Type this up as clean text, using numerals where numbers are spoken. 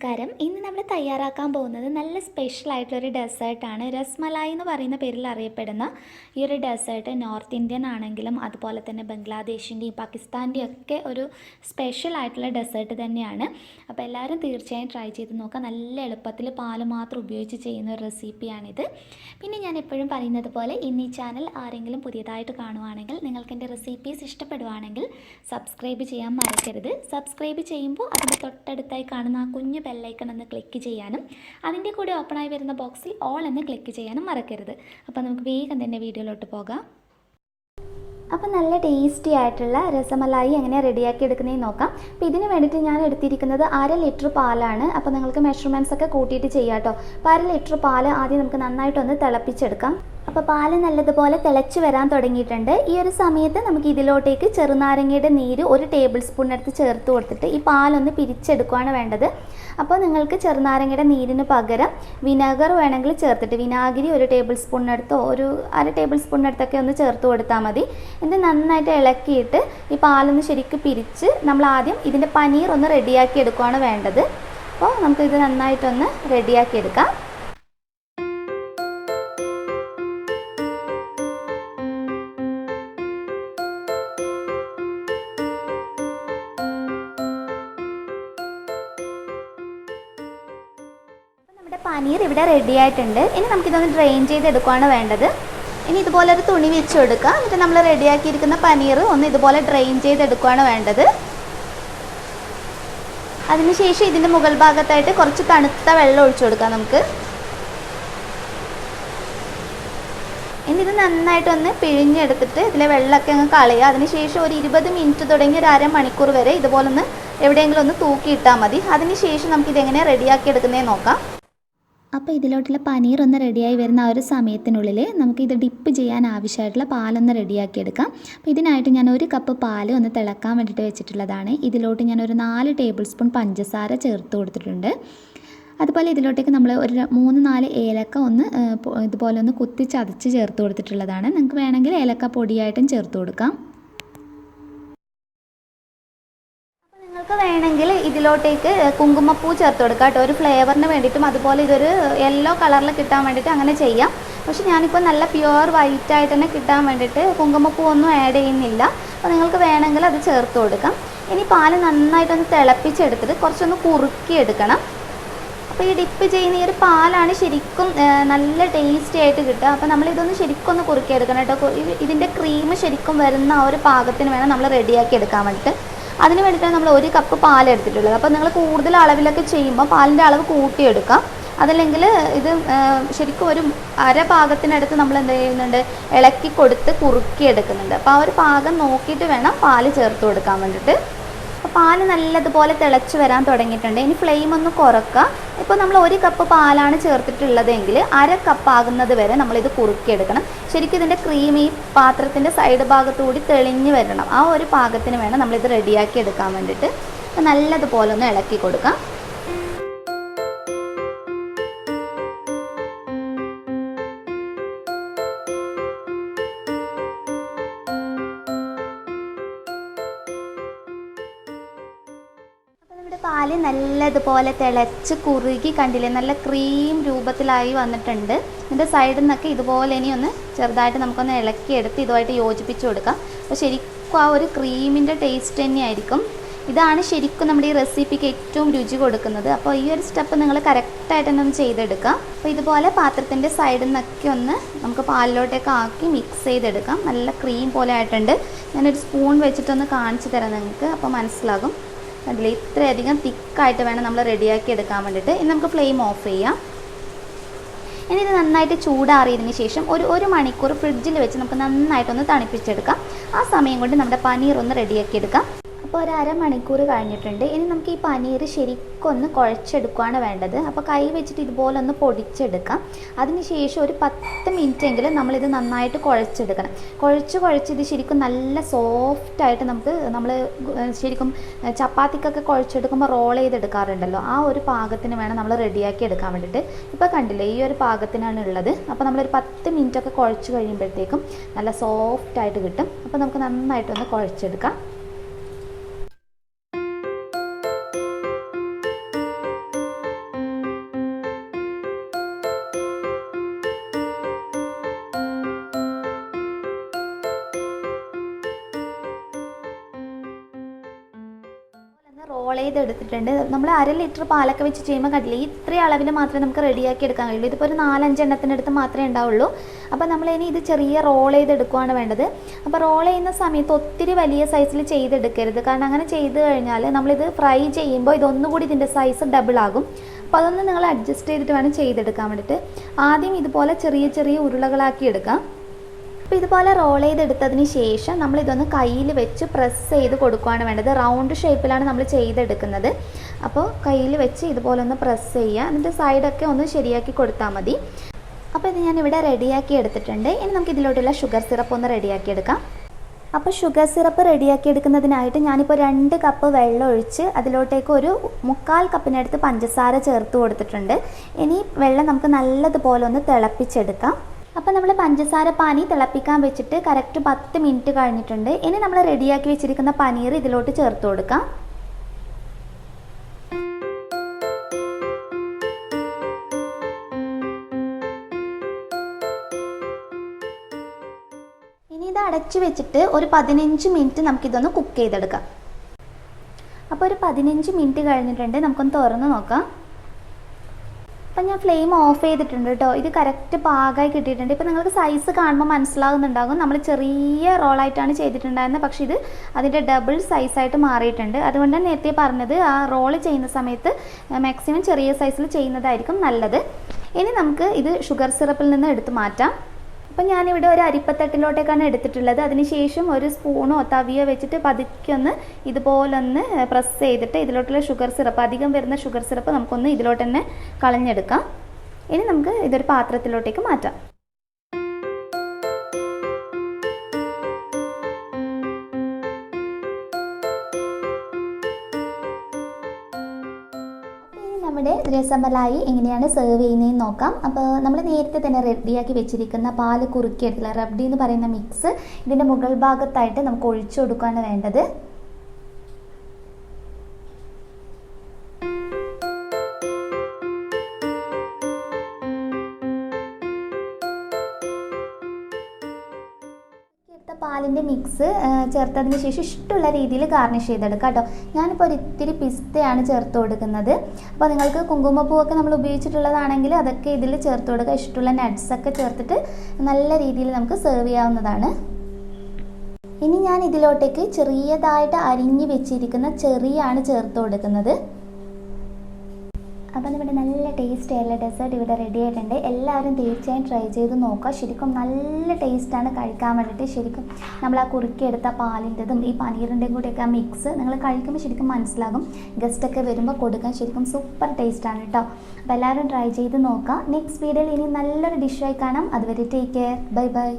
നമസ്കാരം. ഇന്ന് നമ്മൾ തയ്യാറാക്കാൻ പോകുന്നത് നല്ല സ്പെഷ്യൽ ആയിട്ടുള്ളൊരു ഡെസേർട്ടാണ്. രസ്മലായി എന്ന് പറയുന്ന പേരിൽ അറിയപ്പെടുന്ന ഈ ഒരു ഡെസേർട്ട് നോർത്ത് ഇന്ത്യൻ ആണെങ്കിലും അതുപോലെ തന്നെ ബംഗ്ലാദേശിൻ്റെയും പാകിസ്ഥാൻ്റെയും ഒക്കെ ഒരു സ്പെഷ്യൽ ആയിട്ടുള്ള ഡെസേർട്ട് തന്നെയാണ്. അപ്പോൾ എല്ലാവരും തീർച്ചയായും ട്രൈ ചെയ്ത് നോക്കുക. നല്ല എളുപ്പത്തിൽ പാൽ മാത്രം ഉപയോഗിച്ച് ചെയ്യുന്ന ഒരു റെസിപ്പിയാണിത്. പിന്നെ ഞാൻ എപ്പോഴും പറയുന്നത് പോലെ ഇന്ന് ഈ ചാനൽ ആരെങ്കിലും പുതിയതായിട്ട് കാണുവാണെങ്കിൽ നിങ്ങൾക്ക് എൻ്റെ റെസിപ്പീസ് ഇഷ്ടപ്പെടുവാണെങ്കിൽ സബ്സ്ക്രൈബ് ചെയ്യാൻ മറക്കരുത്. സബ്സ്ക്രൈബ് ചെയ്യുമ്പോൾ അതിൻ്റെ തൊട്ടടുത്തായി കാണുന്ന ആ കുഞ്ഞു ബെല്ലൈക്കൺ ഒന്ന് ക്ലിക്ക് ചെയ്യാനും അതിൻ്റെ കൂടെ ഓപ്പണായി വരുന്ന ബോക്സിൽ ഓൾ എന്ന് ക്ലിക്ക് ചെയ്യാനും മറക്കരുത്. അപ്പോൾ നമുക്ക് വേഗം തന്നെ വീഡിയോയിലോട്ട് പോകാം. അപ്പോൾ നല്ല ടേസ്റ്റി ആയിട്ടുള്ള രസമലായി എങ്ങനെയാണ് റെഡിയാക്കി എടുക്കുന്നതെന്ന് നോക്കാം. അപ്പോൾ ഇതിന് വേണ്ടിയിട്ട് ഞാൻ എടുത്തിരിക്കുന്നത് 1/2 ലിറ്റർ പാലാണ്. അപ്പോൾ നിങ്ങൾക്ക് മെഷർമെൻറ്റ്സ് ഒക്കെ കൂട്ടിയിട്ട് ചെയ്യാം കേട്ടോ. അപ്പോൾ 1/2 ലിറ്റർ പാൽ ആദ്യം നമുക്ക് നന്നായിട്ടൊന്ന് തിളപ്പിച്ചെടുക്കാം. അപ്പോൾ പാൽ നല്ലതുപോലെ തിളച്ച് വരാൻ തുടങ്ങിയിട്ടുണ്ട്. ഈ ഒരു സമയത്ത് നമുക്ക് ഇതിലോട്ടേക്ക് ചെറുനാരങ്ങയുടെ നീര് 1 ടേബിൾ സ്പൂൺ എടുത്ത് ചേർത്ത് കൊടുത്തിട്ട് ഈ പാലൊന്ന് പിരിച്ചെടുക്കുകയാണ് വേണ്ടത്. അപ്പോൾ നിങ്ങൾക്ക് ചെറുനാരങ്ങയുടെ നീരിന് പകരം വിനാഗർ വേണമെങ്കിൽ ചേർത്തിട്ട് വിനാഗിരി 1 ടേബിൾ സ്പൂണിനടുത്തോ ഒരു 1/2 ടേബിൾ സ്പൂണിനടുത്തൊക്കെ ഒന്ന് ചേർത്ത് കൊടുത്താൽ മതി. ഇത് നന്നായിട്ട് ഇളക്കിയിട്ട് ഈ പാലൊന്ന് ശരിക്കും പിരിച്ച് നമ്മൾ ആദ്യം ഇതിൻ്റെ പനീർ ഒന്ന് റെഡിയാക്കി എടുക്കുകയാണ് വേണ്ടത്. അപ്പോൾ നമുക്കിത് നന്നായിട്ടൊന്ന് റെഡിയാക്കി എടുക്കാം. പനീർ ഇവിടെ റെഡി ആയിട്ടുണ്ട്. ഇനി നമുക്കിതൊന്ന് ഡ്രെയിൻ ചെയ്തെടുക്കുകയാണ് വേണ്ടത്. ഇനി ഇതുപോലെ ഒരു തുണി വെച്ച് കൊടുക്കുക. എന്നിട്ട് നമ്മൾ റെഡിയാക്കിയിരിക്കുന്ന പനീർ ഒന്ന് ഇതുപോലെ ഡ്രെയിൻ ചെയ്തെടുക്കുകയാണ് വേണ്ടത്. അതിനുശേഷം ഇതിൻ്റെ മുകൾ ഭാഗത്തായിട്ട് കുറച്ച് തണുത്ത വെള്ളം ഒഴിച്ചു കൊടുക്കാം നമുക്ക്. ഇനി ഇത് നന്നായിട്ടൊന്ന് പിഴിഞ്ഞെടുത്തിട്ട് ഇതിലെ വെള്ളമൊക്കെ അങ്ങ് കളയുക. അതിനുശേഷം ഒരു 20 മിനിറ്റ് തുടങ്ങി ഒരു 1/2 മണിക്കൂർ വരെ ഇതുപോലൊന്ന് എവിടെയെങ്കിലും ഒന്ന് തൂക്കിയിട്ടാൽ മതി. അതിനുശേഷം നമുക്കിതെങ്ങനെ റെഡിയാക്കി എടുക്കുന്നതെന്ന് നോക്കാം. അപ്പോൾ ഇതിലോട്ടുള്ള പനീർ ഒന്ന് റെഡിയായി വരുന്ന ആ ഒരു സമയത്തിനുള്ളിൽ നമുക്കിത് ഡിപ്പ് ചെയ്യാൻ ആവശ്യമായിട്ടുള്ള പാലൊന്ന് റെഡിയാക്കി എടുക്കാം. അപ്പോൾ ഇതിനായിട്ട് ഞാൻ 1 കപ്പ് പാൽ ഒന്ന് തിളക്കാൻ വേണ്ടിയിട്ട് വെച്ചിട്ടുള്ളതാണ്. ഇതിലോട്ട് ഞാൻ ഒരു 4 ടേബിൾ സ്പൂൺ പഞ്ചസാര ചേർത്ത് കൊടുത്തിട്ടുണ്ട്. അതുപോലെ ഇതിലോട്ടേക്ക് നമ്മൾ ഒരു 3-4 ഏലക്ക ഒന്ന് ഇതുപോലെ ഒന്ന് കുത്തി ചതച്ച് ചേർത്ത് കൊടുത്തിട്ടുള്ളതാണ്. നിങ്ങൾക്ക് വേണമെങ്കിൽ ഏലക്ക പൊടിയായിട്ടും ചേർത്ത് കൊടുക്കാം. നിങ്ങൾക്ക് വേണമെങ്കിൽ ഇതിലോട്ടേക്ക് കുങ്കുമപ്പൂ ചേർത്ത് കൊടുക്കാം കേട്ടോ, ഒരു ഫ്ലേവറിന് വേണ്ടിയിട്ടും. അതുപോലെ ഇതൊരു യെല്ലോ കളറിൽ കിട്ടാൻ വേണ്ടിയിട്ട് അങ്ങനെ ചെയ്യാം. പക്ഷെ ഞാനിപ്പോൾ നല്ല പ്യുവർ വൈറ്റ് ആയിട്ട് തന്നെ കിട്ടാൻ വേണ്ടിയിട്ട് കുങ്കുമപ്പൂ ഒന്നും ആഡ് ചെയ്യുന്നില്ല. അപ്പോൾ നിങ്ങൾക്ക് വേണമെങ്കിൽ അത് ചേർത്ത് കൊടുക്കാം. ഇനി പാൽ നന്നായിട്ടൊന്ന് തിളപ്പിച്ചെടുത്തിട്ട് കുറച്ചൊന്ന് കുറുക്കിയെടുക്കണം. അപ്പോൾ ഈ ഡിപ്പ് ചെയ്യുന്ന ഈ ഒരു പാലാണ് ശരിക്കും നല്ല ടേസ്റ്റി ആയിട്ട് കിട്ടുക. അപ്പോൾ നമ്മളിതൊന്ന് ശരിക്കും ഒന്ന് കുറുക്കിയെടുക്കണം കേട്ടോ. ഇതിൻ്റെ ക്രീം ശരിക്കും വരുന്ന ആ ഒരു പാകത്തിന് വേണം നമ്മൾ റെഡിയാക്കി എടുക്കാൻ വേണ്ടിയിട്ട്. അതിന് വേണ്ടിയിട്ടാണ് നമ്മൾ 1 കപ്പ് പാൽ എടുത്തിട്ടുള്ളത്. അപ്പോൾ നിങ്ങൾ കൂടുതൽ അളവിലൊക്കെ ചെയ്യുമ്പോൾ പാലിൻ്റെ അളവ് കൂട്ടിയെടുക്കാം. അതല്ലെങ്കിൽ ഇത് ശരിക്കും ഒരു 1/2 പാകത്തിനടുത്ത് നമ്മൾ എന്ത് ചെയ്യുന്നുണ്ട്, ഇളക്കി കൊടുത്ത് കുറുക്കിയെടുക്കുന്നുണ്ട്. അപ്പോൾ ആ ഒരു പാകം നോക്കിയിട്ട് വേണം പാൽ ചേർത്ത് കൊടുക്കാൻ വേണ്ടിയിട്ട്. അപ്പോൾ പാൽ നല്ലതുപോലെ തിളച്ച് വരാൻ തുടങ്ങിയിട്ടുണ്ട്. ഇനി ഫ്ലെയിം ഒന്ന് കുറക്കുക. ഇപ്പോൾ നമ്മൾ 1 കപ്പ് പാലാണ് ചേർത്തിട്ടുള്ളതെങ്കിൽ 1/2 കപ്പ് ആകുന്നത് വരെ നമ്മളിത് കുറുക്കിയെടുക്കണം. ശരിക്കും ഇതിൻ്റെ ക്രീം ഈ പാത്രത്തിൻ്റെ സൈഡ് ഭാഗത്തുകൂടി തെളിഞ്ഞ് വരണം. ആ ഒരു പാകത്തിന് വേണം നമ്മളിത് റെഡിയാക്കി എടുക്കാൻ വേണ്ടിയിട്ട്. അപ്പോൾ നല്ലതുപോലെ ഒന്ന് ഇളക്കി കൊടുക്കാം. പാല് നല്ലതുപോലെ തിളച്ച് കുറുകി കണ്ടില്ലേ, നല്ല ക്രീം രൂപത്തിലായി വന്നിട്ടുണ്ട്. ഇതിൻ്റെ സൈഡിൽ നിന്നൊക്കെ ഇതുപോലെ ഇനി ഒന്ന് ചെറുതായിട്ട് നമുക്കൊന്ന് ഇളക്കിയെടുത്ത് ഇതുമായിട്ട് യോജിപ്പിച്ച് കൊടുക്കാം. അപ്പോൾ ശരിക്കും ആ ഒരു ക്രീമിൻ്റെ ടേസ്റ്റ് തന്നെയായിരിക്കും. ഇതാണ് ശരിക്കും നമ്മുടെ ഈ റെസിപ്പിക്ക് ഏറ്റവും രുചി കൊടുക്കുന്നത്. അപ്പോൾ ഈ ഒരു സ്റ്റെപ്പ് നിങ്ങൾ കറക്റ്റായിട്ട് തന്നെ ഒന്ന് ചെയ്തെടുക്കാം. അപ്പോൾ ഇതുപോലെ പാത്രത്തിൻ്റെ സൈഡിൽ നിന്നൊക്കെ ഒന്ന് നമുക്ക് പാലിലോട്ടൊക്കെ ആക്കി മിക്സ് ചെയ്തെടുക്കാം. നല്ല ക്രീം പോലെ ആയിട്ടുണ്ട്. ഞാനൊരു സ്പൂൺ വെച്ചിട്ടൊന്ന് കാണിച്ചു തരാം നിങ്ങൾക്ക്, അപ്പോൾ മനസ്സിലാകും. അതിൽ ഇത്രയധികം തിക്കായിട്ട് വേണം നമ്മൾ റെഡിയാക്കി എടുക്കാൻ വേണ്ടിയിട്ട്. ഇനി നമുക്ക് ഫ്ലെയിം ഓഫ് ചെയ്യാം. ഇനി ഇത് നന്നായിട്ട് ചൂടാറിയതിന് ശേഷം ഒരു മണിക്കൂർ ഫ്രിഡ്ജിൽ വെച്ച് നമുക്ക് നന്നായിട്ടൊന്ന് തണുപ്പിച്ചെടുക്കാം. ആ സമയം കൊണ്ട് നമ്മുടെ പനീർ ഒന്ന് റെഡിയാക്കി എടുക്കാം. അപ്പോൾ ഒരു 1/2 മണിക്കൂർ കഴിഞ്ഞിട്ടുണ്ട്. ഇനി നമുക്ക് ഈ പനീർ ശരിക്കും ഒന്ന് കുഴച്ചെടുക്കുകയാണ് വേണ്ടത്. അപ്പോൾ കൈ വെച്ചിട്ട് ഇതുപോലെ ഒന്ന് പൊടിച്ചെടുക്കാം. അതിനുശേഷം ഒരു 10 മിനിറ്റ് എങ്കിലും നമ്മളിത് നന്നായിട്ട് കുഴച്ചെടുക്കണം. കുഴച്ച് ശരിക്കും നല്ല സോഫ്റ്റായിട്ട് നമ്മൾ ശരിക്കും ചപ്പാത്തിക്കൊക്കെ കുഴച്ചെടുക്കുമ്പോൾ റോൾ ചെയ്തെടുക്കാറുണ്ടല്ലോ, ആ ഒരു പാകത്തിന് വേണം നമ്മൾ റെഡിയാക്കി എടുക്കാൻ വേണ്ടിയിട്ട്. ഇപ്പോൾ കണ്ടില്ലേ, ഈ ഒരു പാകത്തിനാണ് ഉള്ളത്. അപ്പോൾ നമ്മളൊരു 10 മിനിറ്റൊക്കെ കുഴച്ച് കഴിയുമ്പോഴത്തേക്കും നല്ല സോഫ്റ്റായിട്ട് കിട്ടും. അപ്പോൾ നമുക്ക് നന്നായിട്ടൊന്ന് കുഴച്ചെടുക്കാം. റോൾ ചെയ്തെടുത്തിട്ടുണ്ട്. നമ്മൾ 1/2 ലിറ്റർ പാലൊക്കെ വെച്ച് ചെയ്യുമ്പോൾ കണ്ടില്ലേ, ഇത്രയും അളവിൽ മാത്രമേ നമുക്ക് റെഡിയാക്കി എടുക്കാൻ കഴിയുള്ളൂ. ഇതിപ്പോൾ ഒരു 4-5 എണ്ണത്തിനടുത്ത് മാത്രമേ ഉണ്ടാവുള്ളൂ. അപ്പോൾ നമ്മളിനി ഇത് ചെറിയ റോൾ ചെയ്തെടുക്കുകയാണ് വേണ്ടത്. അപ്പോൾ റോൾ ചെയ്യുന്ന സമയത്ത് ഒത്തിരി വലിയ സൈസിൽ ചെയ്തെടുക്കരുത്. കാരണം അങ്ങനെ ചെയ്ത് കഴിഞ്ഞാൽ നമ്മളിത് ഫ്രൈ ചെയ്യുമ്പോൾ ഇതൊന്നുകൂടി ഇതിൻ്റെ സൈസ് ഡബിൾ ആകും. അപ്പോൾ അതൊന്ന് നിങ്ങൾ അഡ്ജസ്റ്റ് ചെയ്തിട്ട് വേണം ചെയ്തെടുക്കാൻ വേണ്ടിയിട്ട്. ആദ്യം ഇതുപോലെ ചെറിയ ചെറിയ ഉരുളകളാക്കി എടുക്കാം. അപ്പോൾ ഇതുപോലെ റോൾ ചെയ്തെടുത്തതിന് ശേഷം നമ്മളിതൊന്ന് കയ്യിൽ വെച്ച് പ്രസ് ചെയ്ത് കൊടുക്കുകയാണ് വേണ്ടത്. റൗണ്ട് ഷേപ്പിലാണ് നമ്മൾ ചെയ്തെടുക്കുന്നത്. അപ്പോൾ കയ്യിൽ വെച്ച് ഇതുപോലെ ഒന്ന് പ്രസ് ചെയ്യുക. എന്നിട്ട് സൈഡൊക്കെ ഒന്ന് ശരിയാക്കി കൊടുത്താൽ മതി. അപ്പോൾ ഇത് ഞാനിവിടെ റെഡിയാക്കി എടുത്തിട്ടുണ്ട്. ഇനി നമുക്ക് ഇതിലോട്ടുള്ള ഷുഗർ സിറപ്പ് ഒന്ന് റെഡിയാക്കി എടുക്കാം. അപ്പോൾ ഷുഗർ സിറപ്പ് റെഡിയാക്കി എടുക്കുന്നതിനായിട്ട് ഞാനിപ്പോൾ 2 കപ്പ് വെള്ളം ഒഴിച്ച് അതിലോട്ടേക്ക് ഒരു 1/4 കപ്പിനടുത്ത് പഞ്ചസാര ചേർത്ത് കൊടുത്തിട്ടുണ്ട്. ഇനി വെള്ളം നമുക്ക് നല്ലതുപോലെ ഒന്ന് തിളപ്പിച്ചെടുക്കാം. അപ്പോൾ നമ്മൾ പഞ്ചസാര പാനി തിളപ്പിക്കാൻ വെച്ചിട്ട് കറക്റ്റ് 10 മിനിറ്റ് കഴിഞ്ഞിട്ടുണ്ട്. ഇനി നമ്മൾ റെഡിയാക്കി വെച്ചിരിക്കുന്ന പനീർ ഇതിലോട്ട് ചേർത്ത് കൊടുക്കാം. ഇനി ഇത് അടച്ചു വെച്ചിട്ട് ഒരു 15 മിനിറ്റ് നമുക്കിതൊന്ന് കുക്ക് ചെയ്തെടുക്കാം. അപ്പോൾ ഒരു 15 മിനിറ്റ് കഴിഞ്ഞിട്ടുണ്ട്. നമുക്കൊന്ന് തുറന്ന് നോക്കാം. അപ്പം ഞാൻ ഫ്ലെയിം ഓഫ് ചെയ്തിട്ടുണ്ട് കേട്ടോ. ഇത് കറക്റ്റ് പാകമായി കിട്ടിയിട്ടുണ്ട്. ഇപ്പോൾ നിങ്ങൾക്ക് സൈസ് കാണുമ്പോൾ മനസ്സിലാകുന്നുണ്ടാകും, നമ്മൾ ചെറിയ റോളായിട്ടാണ് ചെയ്തിട്ടുണ്ടായിരുന്നത്. പക്ഷേ ഇത് അതിൻ്റെ ഡബിൾ സൈസായിട്ട് മാറിയിട്ടുണ്ട്. അതുകൊണ്ടാണ് നേരത്തെ പറഞ്ഞത്, ആ റോൾ ചെയ്യുന്ന സമയത്ത് മാക്സിമം ചെറിയ സൈസിൽ ചെയ്യുന്നതായിരിക്കും നല്ലത്. ഇനി നമുക്ക് ഇത് ഷുഗർ സിറപ്പിൽ നിന്ന് എടുത്ത് മാറ്റാം. അപ്പം ഞാനിവിടെ ഒരു അരിപ്പത്തട്ടിലോട്ടേക്കാണ് എടുത്തിട്ടുള്ളത്. അതിനുശേഷം ഒരു സ്പൂണോ തവിയോ വെച്ചിട്ട് പതുക്കെ ഇതുപോലൊന്ന് പ്രസ് ചെയ്തിട്ട് ഇതിലോട്ടുള്ള ഷുഗർ സിറപ്പ്, അധികം വരുന്ന ഷുഗർ സിറപ്പ് നമുക്കൊന്ന് ഇതിലോട്ട് തന്നെ കളഞ്ഞെടുക്കാം. ഇനി നമുക്ക് ഇതൊരു പാത്രത്തിലോട്ടേക്ക് മാറ്റാം. നമ്മുടെ രസമലായി എങ്ങനെയാണ് സെർവ് ചെയ്യുന്നതെന്ന് നോക്കാം. അപ്പോൾ നമ്മൾ നേരത്തെ തന്നെ റെഡിയാക്കി വെച്ചിരിക്കുന്ന പാല് കുറുക്കിയെടുത്തുള്ള റബ്ഡി എന്ന് പറയുന്ന മിക്സ് ഇതിൻ്റെ മുകൾ ഭാഗത്തായിട്ട് നമുക്ക് ഒഴിച്ചു കൊടുക്കുകയാണ് വേണ്ടത്. പാലിൻ്റെ മിക്സ് ചേർത്തതിന് ശേഷം ഇഷ്ടമുള്ള രീതിയിൽ ഗാർണിഷ് ചെയ്തെടുക്കാം കേട്ടോ. ഞാനിപ്പോൾ ഒരു ഇത്തിരി പിസ്തയാണ് ചേർത്ത് കൊടുക്കുന്നത്. അപ്പോൾ നിങ്ങൾക്ക് കുങ്കുമപ്പൂവൊക്കെ നമ്മൾ ഉപയോഗിച്ചിട്ടുള്ളതാണെങ്കിൽ അതൊക്കെ ഇതിൽ ചേർത്ത് കൊടുക്കുക. ഇഷ്ടമുള്ള നട്ട്സൊക്കെ ചേർത്തിട്ട് നല്ല രീതിയിൽ നമുക്ക് സെർവ് ചെയ്യാവുന്നതാണ്. ഇനി ഞാൻ ഇതിലോട്ടേക്ക് ചെറിയതായിട്ട് അരിഞ്ഞ് വെച്ചിരിക്കുന്ന ചെറിയാണ് ചേർത്ത് കൊടുക്കുന്നത്. അപ്പോൾ നമ്മുടെ നല്ല ടേസ്റ്റ് ആയിട്ടുള്ള ഡെസേർട്ട് ഇവിടെ റെഡി ആയിട്ടുണ്ട്. എല്ലാവരും തീർച്ചയായും ട്രൈ ചെയ്ത് നോക്കുക. ശരിക്കും നല്ല ടേസ്റ്റാണ് കഴിക്കാൻ വേണ്ടിയിട്ട്. ശരിക്കും നമ്മൾ ആ കുറുക്കിയെടുത്ത പാലിൻ്റെതും ഈ പനീറിൻ്റെയും കൂടെയൊക്കെ ആ മിക്സ് നിങ്ങൾ കഴിക്കുമ്പോൾ ശരിക്കും മനസ്സിലാകും. ഗസ്റ്റൊക്കെ വരുമ്പോൾ കൊടുക്കാൻ ശരിക്കും സൂപ്പർ ടേസ്റ്റാണ് കേട്ടോ. അപ്പോൾ എല്ലാവരും ട്രൈ ചെയ്ത് നോക്കുക. നെക്സ്റ്റ് വീഡിയോയിൽ ഇനി നല്ലൊരു ഡിഷായി കാണാം. അതുവരെ ടേക്ക് കെയർ. Bye bye.